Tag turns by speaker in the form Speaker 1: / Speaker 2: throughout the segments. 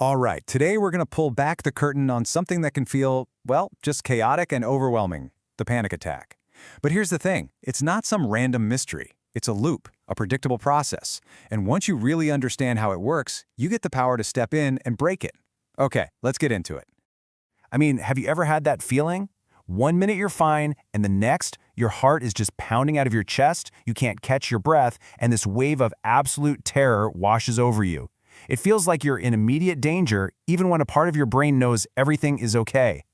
Speaker 1: All right, today we're going to pull back the curtain on something that can feel, well, just chaotic and overwhelming, the panic attack. But here's the thing, it's not some random mystery. It's a loop, a predictable process. And once you really understand how it works, you get the power to step in and break it. Okay, let's get into it. I mean, have you ever had that feeling? 1 minute you're fine, and the next, your heart is just pounding out of your chest, you can't catch your breath, and this wave of absolute terror washes over you. It feels like you're in immediate danger, even when a part of your brain knows everything is okay.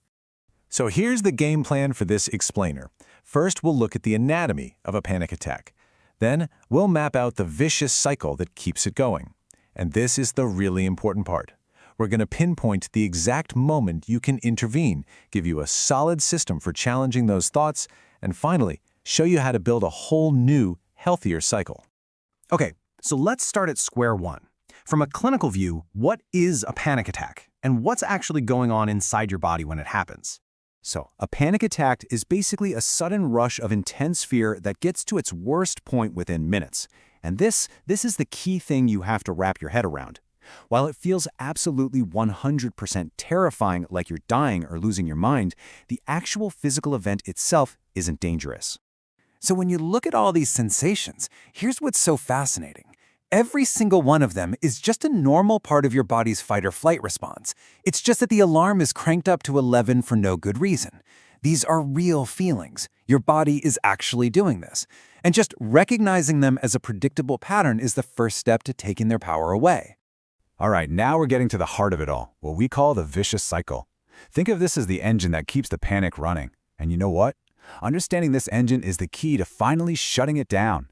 Speaker 1: So here's the game plan for this explainer. First, we'll look at the anatomy of a panic attack. Then, we'll map out the vicious cycle that keeps it going. And this is the really important part. We're going to pinpoint the exact moment you can intervene, give you a solid system for challenging those thoughts, and finally, show you how to build a whole new, healthier cycle. Okay, so let's start at square one. From a clinical view, what is a panic attack? And what's actually going on inside your body when it happens? So, a panic attack is basically a sudden rush of intense fear that gets to its worst point within minutes. And this is the key thing you have to wrap your head around. While it feels absolutely 100% terrifying, like you're dying or losing your mind, the actual physical event itself isn't dangerous. So when you look at all these sensations, here's what's so fascinating. Every single one of them is just a normal part of your body's fight-or-flight response. It's just that the alarm is cranked up to 11 for no good reason. These are real feelings. Your body is actually doing this. And just recognizing them as a predictable pattern is the first step to taking their power away. All right, now we're getting to the heart of it all, what we call the vicious cycle. Think of this as the engine that keeps the panic running. And you know what? Understanding this engine is the key to finally shutting it down.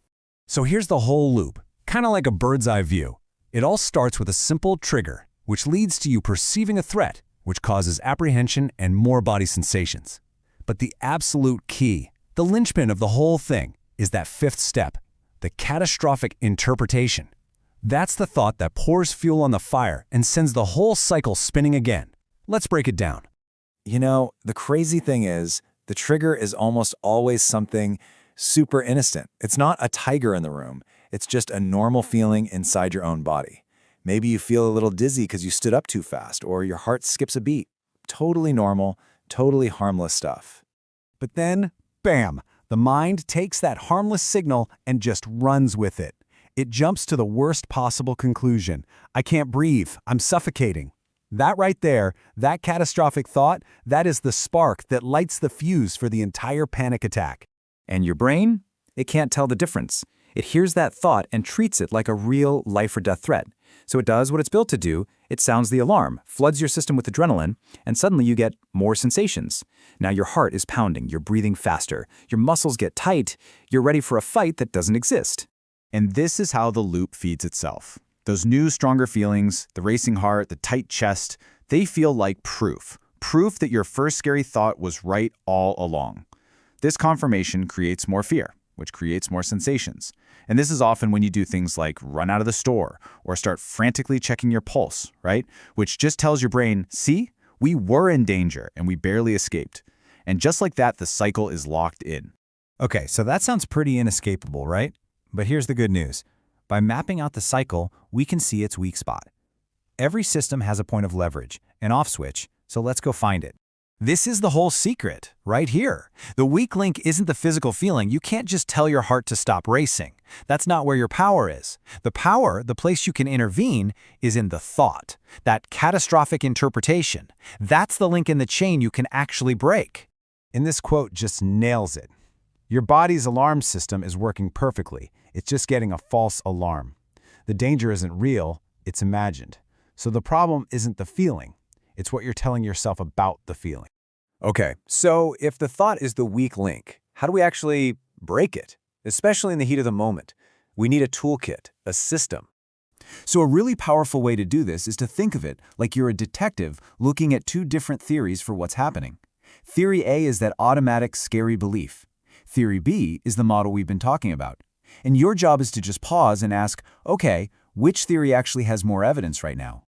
Speaker 1: So here's the whole loop. Kind of like a bird's eye view. It all starts with a simple trigger, which leads to you perceiving a threat, which causes apprehension and more body sensations. But the absolute key, the linchpin of the whole thing, is that fifth step, the catastrophic interpretation. That's the thought that pours fuel on the fire and sends the whole cycle spinning again. Let's break it down.
Speaker 2: You know, the crazy thing is, the trigger is almost always something super innocent. It's not a tiger in the room. It's just a normal feeling inside your own body. Maybe you feel a little dizzy because you stood up too fast, or your heart skips a beat. Totally normal, totally harmless stuff.
Speaker 1: But then, bam, the mind takes that harmless signal and just runs with it. It jumps to the worst possible conclusion. I can't breathe. I'm suffocating. That right there, that catastrophic thought, that is the spark that lights the fuse for the entire panic attack.
Speaker 2: And your brain? It can't tell the difference. It hears that thought and treats it like a real life-or-death threat. So it does what it's built to do. It sounds the alarm, floods your system with adrenaline, and suddenly you get more sensations. Now your heart is pounding, you're breathing faster, your muscles get tight, you're ready for a fight that doesn't exist.
Speaker 1: And this is how the loop feeds itself. Those new, stronger feelings, the racing heart, the tight chest, they feel like proof. Proof that your first scary thought was right all along. This confirmation creates more fear, which creates more sensations. And this is often when you do things like run out of the store or start frantically checking your pulse, right? Which just tells your brain, see, we were in danger and we barely escaped. And just like that, the cycle is locked in. Okay, so that sounds pretty inescapable, right? But here's the good news. By mapping out the cycle, we can see its weak spot. Every system has a point of leverage, an off switch, so let's go find it. This is the whole secret, right here. The weak link isn't the physical feeling. You can't just tell your heart to stop racing. That's not where your power is. The power, the place you can intervene, is in the thought, that catastrophic interpretation. That's the link in the chain you can actually break. And this quote just nails it. Your body's alarm system is working perfectly. It's just getting a false alarm. The danger isn't real, it's imagined. So the problem isn't the feeling. It's what you're telling yourself about the feeling. Okay, so if the thought is the weak link, how do we actually break it? Especially in the heat of the moment. We need a toolkit, a system. So a really powerful way to do this is to think of it like you're a detective looking at two different theories for what's happening. Theory A is that automatic, scary belief. Theory B is the model we've been talking about. And your job is to just pause and ask, okay, which theory actually has more evidence right now?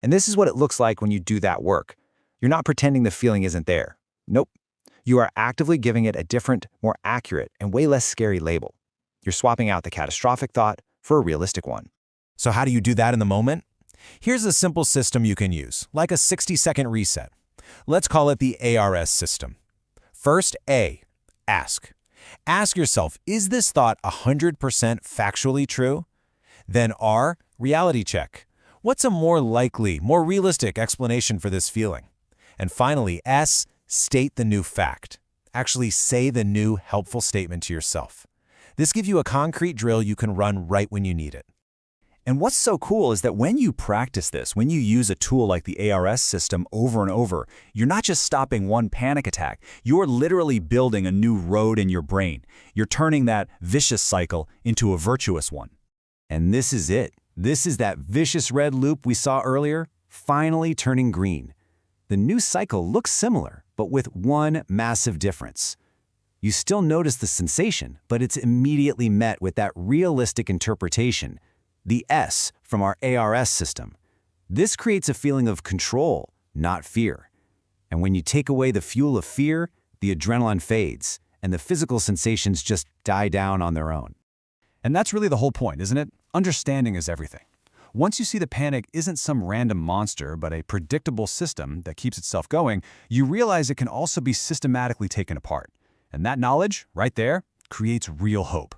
Speaker 1: And this is what it looks like when you do that work. You're not pretending the feeling isn't there. Nope. You are actively giving it a different, more accurate, and way less scary label. You're swapping out the catastrophic thought for a realistic one. So how do you do that in the moment?
Speaker 3: Here's a simple system you can use, like a 60-second reset. Let's call it the ARS system. First, A, ask. Ask yourself, is this thought 100% factually true? Then R, reality check. What's a more likely, more realistic explanation for this feeling? And finally, S, state the new fact. Actually say the new helpful statement to yourself. This gives you a concrete drill you can run right when you need it.
Speaker 2: And what's so cool is that when you practice this, when you use a tool like the ARS system over and over, you're not just stopping one panic attack, you're literally building a new road in your brain. You're turning that vicious cycle into a virtuous one. And this is it. This is that vicious red loop we saw earlier, finally turning green. The new cycle looks similar, but with one massive difference. You still notice the sensation, but it's immediately met with that realistic interpretation, the S from our ARS system. This creates a feeling of control, not fear. And when you take away the fuel of fear, the adrenaline fades, and the physical sensations just die down on their own.
Speaker 1: And that's really the whole point, isn't it? Understanding is everything. Once you see the panic isn't some random monster, but a predictable system that keeps itself going, you realize it can also be systematically taken apart. And that knowledge, right there, creates real hope.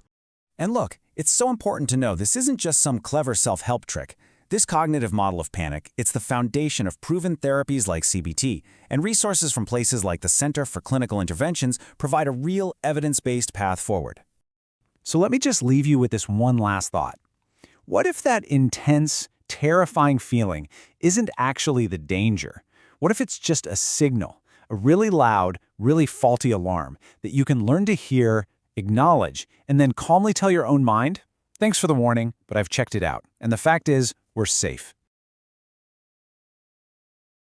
Speaker 2: And look, it's so important to know this isn't just some clever self-help trick. This cognitive model of panic, it's the foundation of proven therapies like CBT, and resources from places like the Center for Clinical Interventions provide a real evidence-based path forward.
Speaker 1: So let me just leave you with this one last thought. What if that intense, terrifying feeling isn't actually the danger? What if it's just a signal, a really loud, really faulty alarm that you can learn to hear, acknowledge, and then calmly tell your own mind, "Thanks for the warning, but I've checked it out, and the fact is, we're safe."